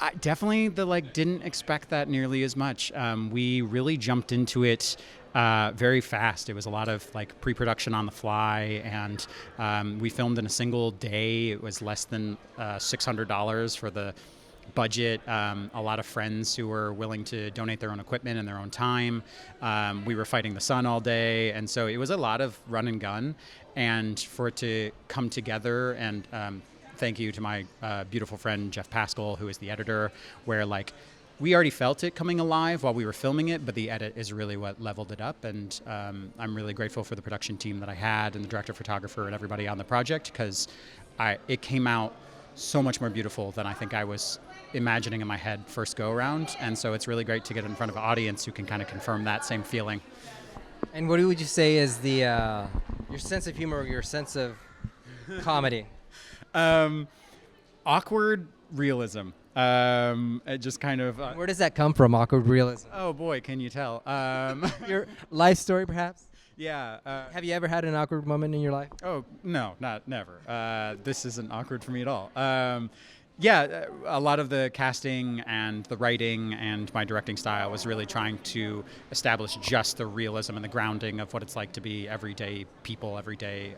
I definitely didn't expect that nearly as much. We really jumped into it very fast. It was a lot of pre-production on the fly, and we filmed in a single day. It was less than $600 for the budget, a lot of friends who were willing to donate their own equipment and their own time. We were fighting the sun all day, and so it was a lot of run and gun. And for it to come together, and thank you to my beautiful friend Jeff Pascal, who is the editor, where we already felt it coming alive while we were filming it, but the edit is really what leveled it up. And I'm really grateful for the production team that I had, and the director, photographer, and everybody on the project, because it came out so much more beautiful than I think I was imagining in my head first go around. And so it's really great to get in front of an audience who can kind of confirm that same feeling. And what would you say is your sense of humor, or your sense of comedy? Awkward realism. It just kind of... Where does that come from, awkward realism? Oh boy, can you tell? Your life story, perhaps? Yeah. Have you ever had an awkward moment in your life? Oh, no, never. This isn't awkward for me at all. Yeah, a lot of the casting and the writing and my directing style was really trying to establish just the realism and the grounding of what it's like to be everyday people every day.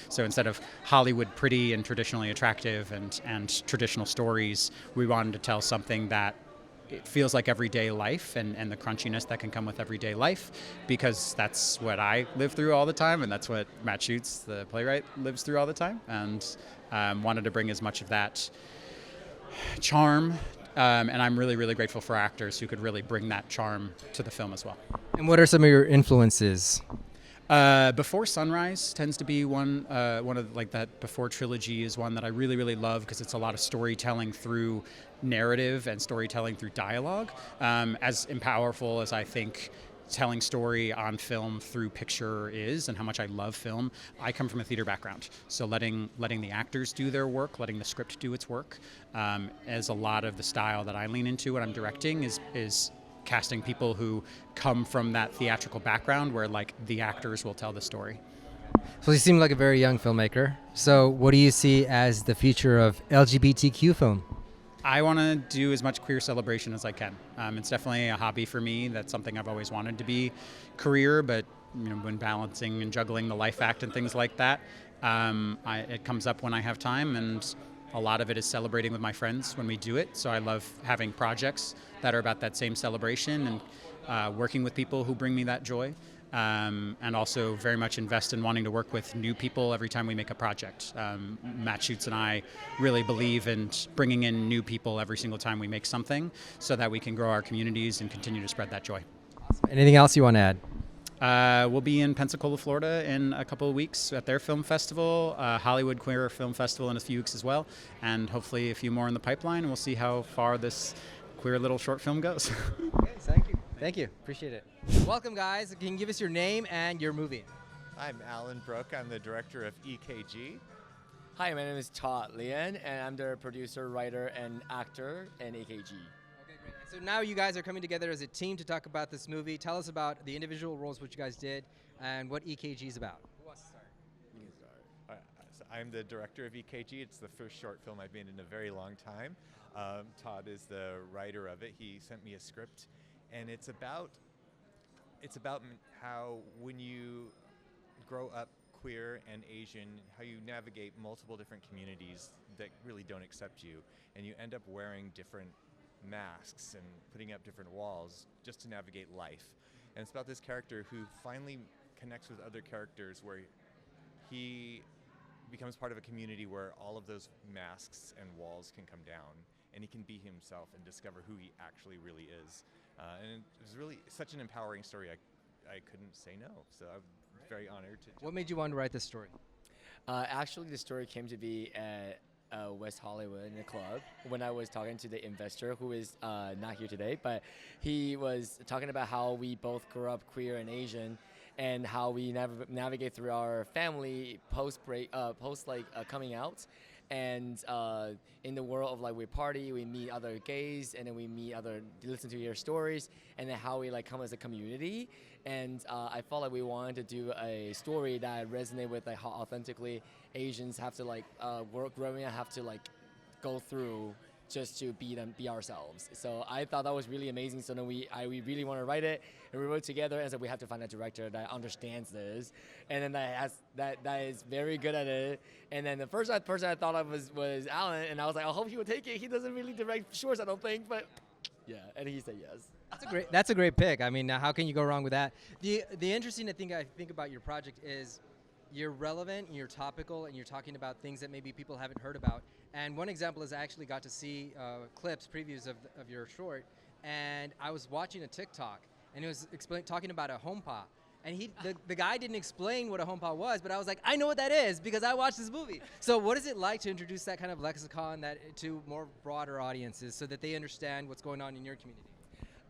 So instead of Hollywood pretty and traditionally attractive and traditional stories, we wanted to tell something that it feels like everyday life and the crunchiness that can come with everyday life, because that's what I live through all the time, and that's what Matt Schutz, the playwright, lives through all the time, and wanted to bring as much of that charm, and I'm really, really grateful for actors who could really bring that charm to the film as well. And what are some of your influences? Before Sunrise tends to be one of that Before trilogy is one that I really, really love, because it's a lot of storytelling through narrative and storytelling through dialogue. As powerful as I think telling story on film through picture is, and how much I love film, I come from a theater background. So letting the actors do their work, letting the script do its work, is a lot of the style that I lean into when I'm directing, is casting people who come from that theatrical background where the actors will tell the story. So you seem like a very young filmmaker. So what do you see as the future of LGBTQ film? I want to do as much queer celebration as I can. It's definitely a hobby for me. That's something I've always wanted to be career, but when balancing and juggling the life act and things like that, it comes up when I have time, and a lot of it is celebrating with my friends when we do it. So I love having projects that are about that same celebration, and working with people who bring me that joy. And also very much invest in wanting to work with new people every time we make a project. Matt Schutz and I really believe in bringing in new people every single time we make something, so that we can grow our communities and continue to spread that joy. Awesome. Anything else you want to add? We'll be in Pensacola, Florida in a couple of weeks at their film festival, Hollywood Queer Film Festival in a few weeks as well, and hopefully a few more in the pipeline, and we'll see how far this queer little short film goes. Okay, thank you. Thank you. Appreciate it. Welcome, guys. Can you give us your name and your movie? I'm Alan Brooke. I'm the director of EKG. Hi, my name is Todd Lian, and I'm the producer, writer, and actor in AKG. Okay, great. So now you guys are coming together as a team to talk about this movie. Tell us about the individual roles which you guys did and what EKG is about. Who wants to start? You can start. So I'm the director of EKG. It's the first short film I've made in a very long time. Todd is the writer of it. He sent me a script, and it's about how when you grow up queer and Asian, how you navigate multiple different communities that really don't accept you, and you end up wearing different masks and putting up different walls just to navigate life. And it's about this character who finally connects with other characters, where he becomes part of a community where all of those masks and walls can come down, and he can be himself and discover who he actually really is. And it was really such an empowering story. I couldn't say no, so I'm very honored to. What made you want to write this story? Actually, the story came to be at West Hollywood in a club when I was talking to the investor, who is not here today, but he was talking about how we both grew up queer and Asian, and how we navigate through our family post coming out. And in the world of like we party, we meet other gays, and then we listen to your stories, and then how we like come as a community. And I felt like we wanted to do a story that resonate with like how authentically Asians have to like growing up, have to like go through just to be ourselves. So I thought that was really amazing. So then we really want to write it, and we wrote together and said we have to find a director that understands this, and then that is very good at it. And then the first person I thought of was Alan, and I was like, I hope he would take it. He doesn't really direct shorts, I don't think, but yeah, and he said yes. That's a great pick. I mean, how can you go wrong with that? The interesting thing I think about your project is you're relevant and you're topical and you're talking about things that maybe people haven't heard about. And one example is I actually got to see previews of your short, and I was watching a TikTok, and it was talking about a HomePod. And the guy didn't explain what a HomePod was, but I was like, I know what that is because I watched this movie. So what is it like to introduce that kind of lexicon to more broader audiences so that they understand what's going on in your community?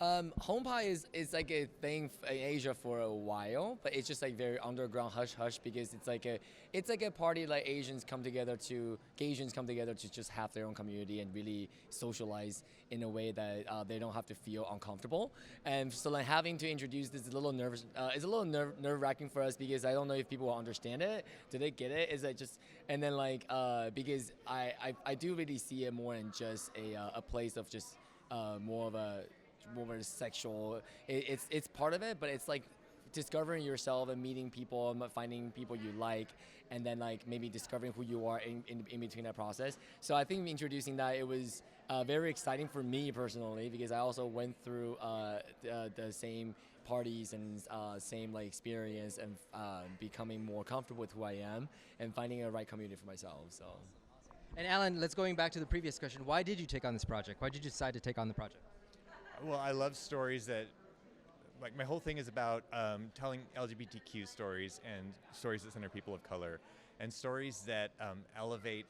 HomePod is like a thing in Asia for a while, but it's just like very underground hush because it's like a party like Asians come together to just have their own community and really socialize in a way that they don't have to feel uncomfortable. And so like having to introduce this is a little nervous. It's a little nerve-wracking for us because I don't know if people will understand it. Do they get it? Is it just and then like because I do really see it more in just a place of just more of a sexual. It's part of it, but it's like discovering yourself and meeting people and finding people you like, and then like maybe discovering who you are in between that process. So I think introducing that, it was very exciting for me personally because I also went through the same parties and same like experience and becoming more comfortable with who I am and finding a right community for myself. So. And Alan, going back to the previous question, why did you take on this project? Why did you decide to take on the project? Well, I love stories that, like, my whole thing is about telling LGBTQ stories and stories that center people of color, and stories that elevate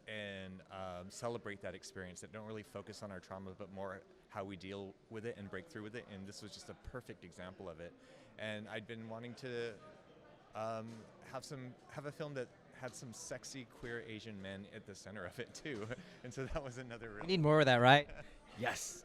and celebrate that experience, that don't really focus on our trauma, but more how we deal with it and break through with it. And this was just a perfect example of it. And I'd been wanting to have a film that had some sexy queer Asian men at the center of it too, and so that was another. We need more of that, right? Yes.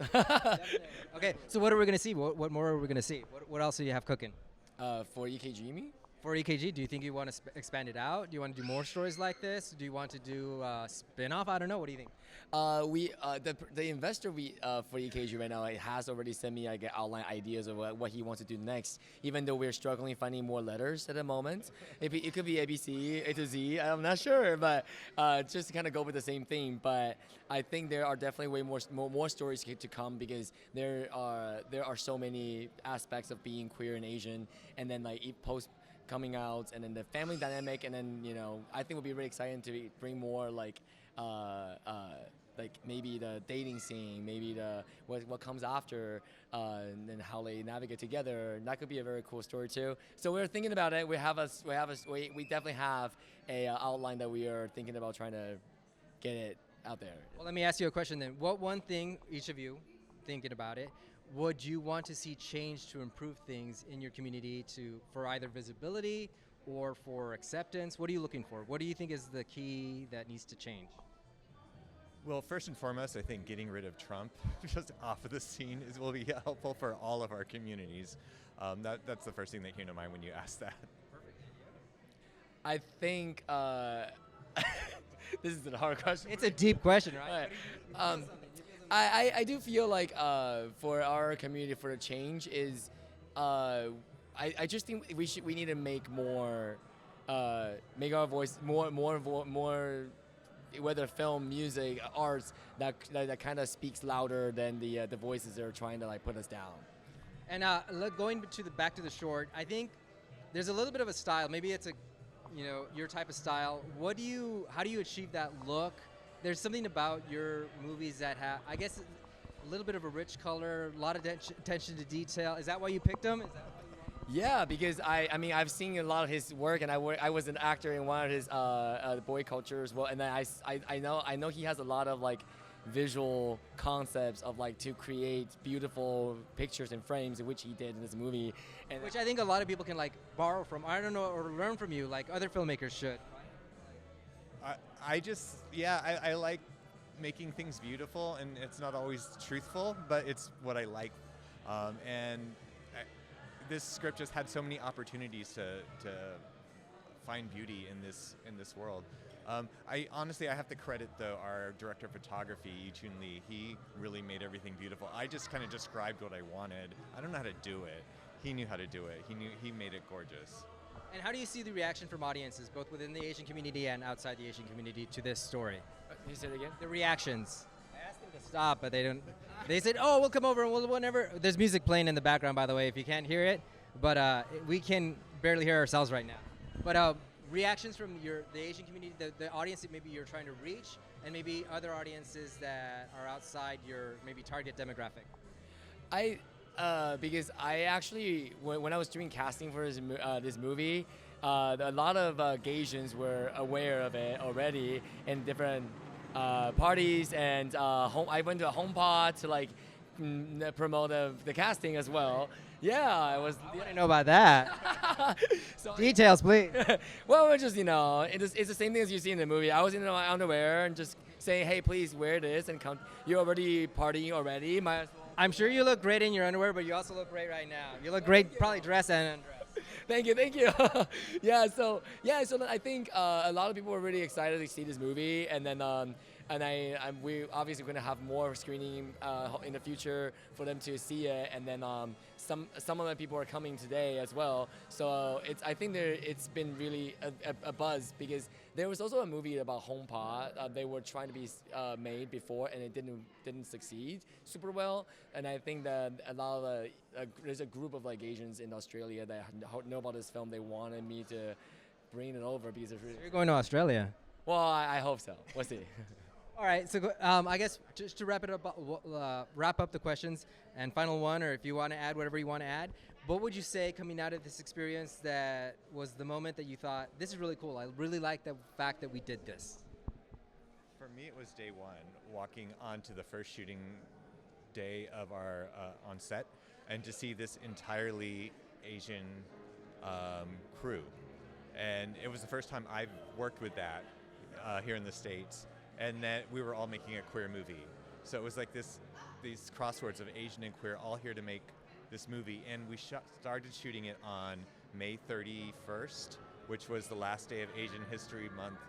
Okay, so what are we going to see? What more are we going to see? What else do you have cooking? For EKG, you mean? For EKG, do you think you want to expand it out? Do you want to do more stories like this? Do you want to do a spin-off? I don't know. What do you think? The investor for EKG right now has already sent me like outline ideas of what he wants to do next. Even though we're struggling finding more letters at the moment, it could be ABC, A to Z. I'm not sure, but just to kind of go with the same theme. But I think there are definitely way more stories to come because there are so many aspects of being queer and Asian, and then like post coming out, and then the family dynamic, and then I think it would be really exciting to bring more like maybe the dating scene, maybe the what comes after, and then how they navigate together. And that could be a very cool story too. So we're thinking about it. We definitely have a outline that we are thinking about trying to get it out there. Well, let me ask you a question then. What one thing, each of you, thinking about it, would you want to see change to improve things in your community for either visibility or for acceptance? What are you looking for? What do you think is the key that needs to change? Well, first and foremost, I think getting rid of Trump just off of the scene will be helpful for all of our communities. That's the first thing that came to mind when you asked that. I think this is a hard question. It's a deep question, right? I do feel like for our community, for a change is, I just think we need to make more, make our voice more. Whether film, music, arts, that kind of speaks louder than the voices that are trying to like put us down. And going to back to the short, I think there's a little bit of a style. Maybe it's your type of style. How do you achieve that look? There's something about your movies that have, I guess, a little bit of a rich color, a lot of attention to detail. Is that why you picked them? Yeah, because I mean I've seen a lot of his work, and I was an actor in one of his boy culture as well, and then I know he has a lot of like visual concepts of like to create beautiful pictures and frames, which he did in this movie, and which I think a lot of people can like borrow from, I don't know, or learn from you, like other filmmakers should. I like making things beautiful, and it's not always truthful, but it's what I like, and this script just had so many opportunities to find beauty in this world. I have to credit though our director of photography, Yu-Chun Lee. He really made everything beautiful. I just kind of described what I wanted. I don't know how to do it. He knew how to do it. He made it gorgeous. And how do you see the reaction from audiences, both within the Asian community and outside the Asian community, to this story? Can you say it again? The reactions. I asked them to stop, but they don't. They said, "Oh, we'll come over and we'll whenever." There's music playing in the background, by the way, if you can't hear it. But we can barely hear ourselves right now. But reactions from the Asian community, the audience that maybe you're trying to reach, and maybe other audiences that are outside your maybe target demographic. Because I actually, when I was doing casting for this movie, a lot of Asians were aware of it already in different parties, and I went to a HomePod to like promote the casting as well. Yeah, I was. I want to know about that. Details, please. Well, it's just it's the same thing as you see in the movie. I was in my underwear and just saying, "Hey, please wear this," and come. You're already partying already. Might as well. I'm sure you look great in your underwear, but you also look great right now. You look great, probably dressed and undressed. Thank you. So I think a lot of people were really excited to see this movie, and then we obviously going to have more screening in the future for them to see it, and then some of the people are coming today as well. So I think it's been really a buzz, because there was also a movie about HomePod. They were trying to be made before, and it didn't succeed super well. And I think that a lot of there's a group of like Asians in Australia that know about this film. They wanted me to bring it over because it's really. So you're going to Australia? Well, I hope so. We'll see. All right, so I guess just to wrap up the questions, and final one, or if you want to add whatever you want to add, what would you say coming out of this experience that was the moment that you thought, this is really cool, I really like the fact that we did this? For me, it was day one, walking onto the first shooting day of our on set, and to see this entirely Asian crew. And it was the first time I've worked with that here in the States. And that we were all making a queer movie. So it was like these crosswords of Asian and queer all here to make this movie. And we started shooting it on May 31st, which was the last day of Asian History Month,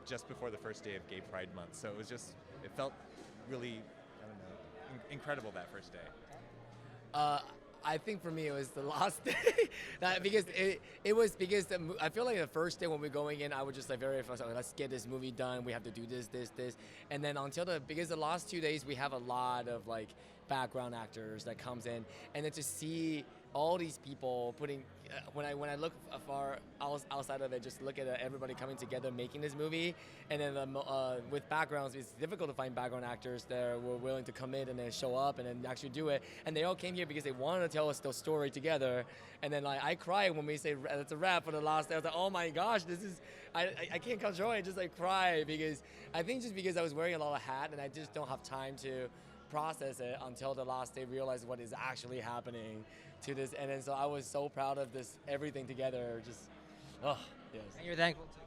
just before the first day of Gay Pride Month. So it felt really, incredible that first day. I think for me it was the last day, because I feel like the first day when we're going in, I was just like very fast. Let's get this movie done. We have to do this, and then because the last 2 days we have a lot of like background actors that comes in, and then to see all these people putting when I look far outside of it, just look at everybody coming together making this movie, and then with backgrounds, it's difficult to find background actors that were willing to come in and then show up and then actually do it. And they all came here because they wanted to tell us the story together. And then like I cried when we say it's a wrap for the last day. I was like, oh my gosh, this is I can't control it. I just like cry because I think just because I was wearing a lot of hat and I just don't have time to process it until the last day, realize what is actually happening to this. And then so I was so proud of this, everything together. Just Oh, yes. And you're thankful too.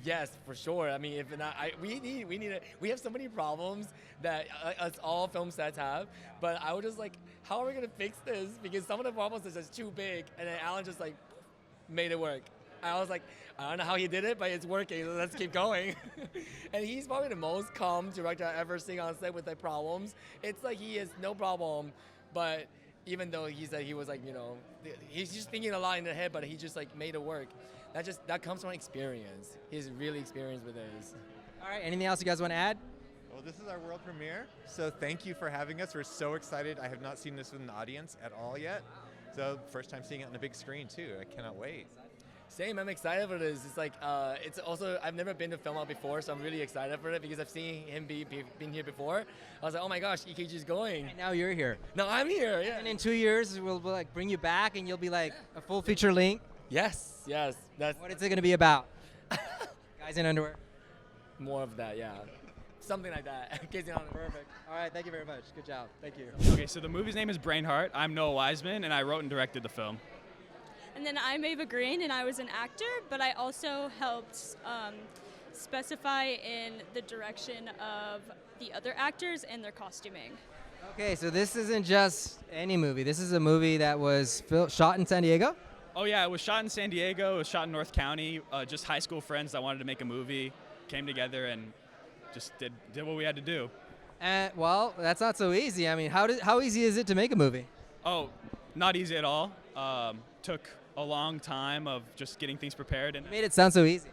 Yes, for sure. I mean, if not, we have so many problems that us all film sets have. But I was just like, how are we gonna fix this? Because some of the problems is just too big, and then Alan just like made it work. I was like, I don't know how he did it, but it's working. So let's keep going. And he's probably the most calm director I've ever seen on set with the problems. It's like he has no problem, but even though he said he was like, he's just thinking a lot in the head, but he just like made it work. That comes from experience. He's really experienced with this. All right, anything else you guys want to add? Well, this is our world premiere, so thank you for having us. We're so excited. I have not seen this with an audience at all yet. So first time seeing it on a big screen too. I cannot wait. Same, I'm excited for this. It's like, it's also, I've never been to FilmOut before, so I'm really excited for it because I've seen him been here before. I was like, oh my gosh, EKG's going. And now you're here. No, I'm here, yeah. And in 2 years, we'll like bring you back and you'll be like a full feature length. Yes. What is it going to be about? Guys in underwear? More of that, yeah. Something like that. Casey on it. Perfect. All right, thank you very much. Good job. Thank you. Okay, so the movie's name is BrainHeart. I'm Noah Wiseman, and I wrote and directed the film. And then I'm Ava Green, and I was an actor, but I also helped specify in the direction of the other actors and their costuming. Okay, so this isn't just any movie. This is a movie that was shot in San Diego? Oh yeah, it was shot in San Diego. It was shot in North County. Just high school friends that wanted to make a movie came together and just did what we had to do. Well, that's not so easy. I mean, how easy is it to make a movie? Oh, not easy at all. Took a long time of just getting things prepared. And You made it sound so easy.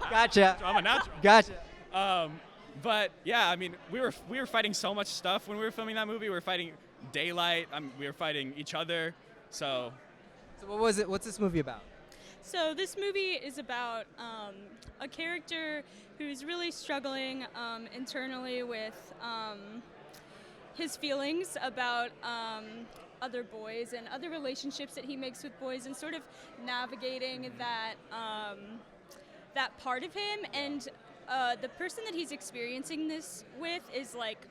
Gotcha. I'm a natural. Gotcha. But yeah, I mean, we were fighting so much stuff when we were filming that movie. We were fighting daylight. We were fighting each other. So what was it? What's this movie about? So this movie is about a character who's really struggling internally with his feelings about other boys and other relationships that he makes with boys, and sort of navigating that that part of him. And the person that he's experiencing this with is like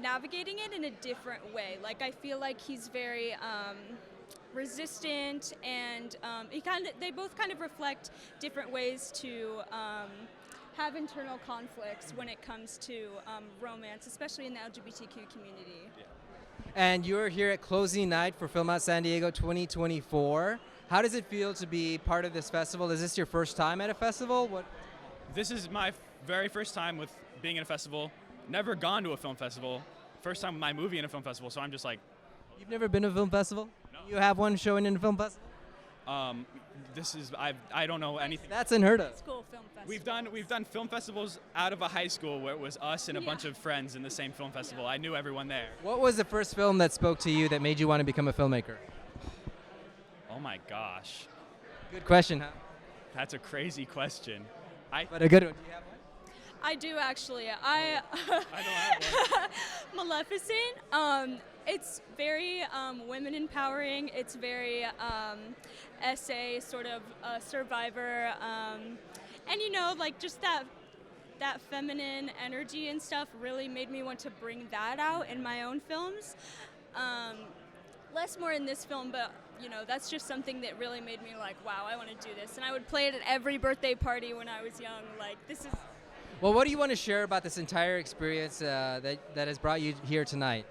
navigating it in a different way. Like, I feel like he's very resistant, and they both kind of reflect different ways to have internal conflicts when it comes to romance, especially in the LGBTQ community. And you're here at closing night for FilmOut San Diego 2024. How does it feel to be part of this festival? Is this your first time at a festival? This is my very first time with being in a festival. Never gone to a film festival. First time with my movie in a film festival, so I'm just like... You've never been to a film festival? No. You have one showing in a film festival? I don't know anything. That's unheard of. School film festival. We've done film festivals out of a high school where it was us and a bunch of friends in the same film festival. I knew everyone there. What was the first film that spoke to you that made you want to become a filmmaker? Oh my gosh. Good question, huh? That's a crazy question. But a good one. Do you have one? I do, actually. I don't have one. Maleficent. It's very women empowering. It's very essay, sort of survivor, and like just that feminine energy and stuff really made me want to bring that out in my own films. Less more in this film, but that's just something that really made me like, wow, I want to do this. And I would play it at every birthday party when I was young. Like, this is. Well, what do you want to share about this entire experience that has brought you here tonight?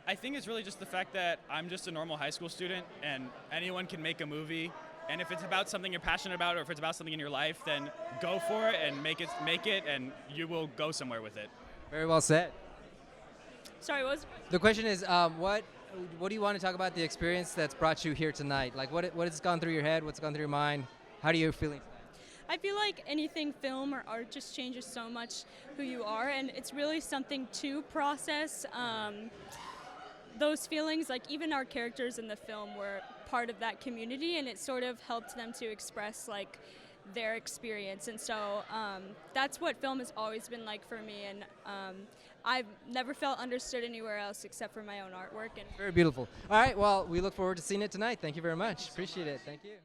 I think it's really just the fact that I'm just a normal high school student, and anyone can make a movie. And if it's about something you're passionate about, or if it's about something in your life, then go for it and make it, and you will go somewhere with it. Very well said. Sorry, what was the question? Is what do you want to talk about the experience that's brought you here tonight? Like, what has gone through your head? What's gone through your mind? How do you feeling? I feel like anything film or art just changes so much who you are, and it's really something to process those feelings. Like, even our characters in the film were part of that community, and it sort of helped them to express like their experience. And so that's what film has always been like for me, and I've never felt understood anywhere else except for my own artwork. And very beautiful. All right, well, we look forward to seeing it tonight. Thank you very much. Appreciate it. Thank you.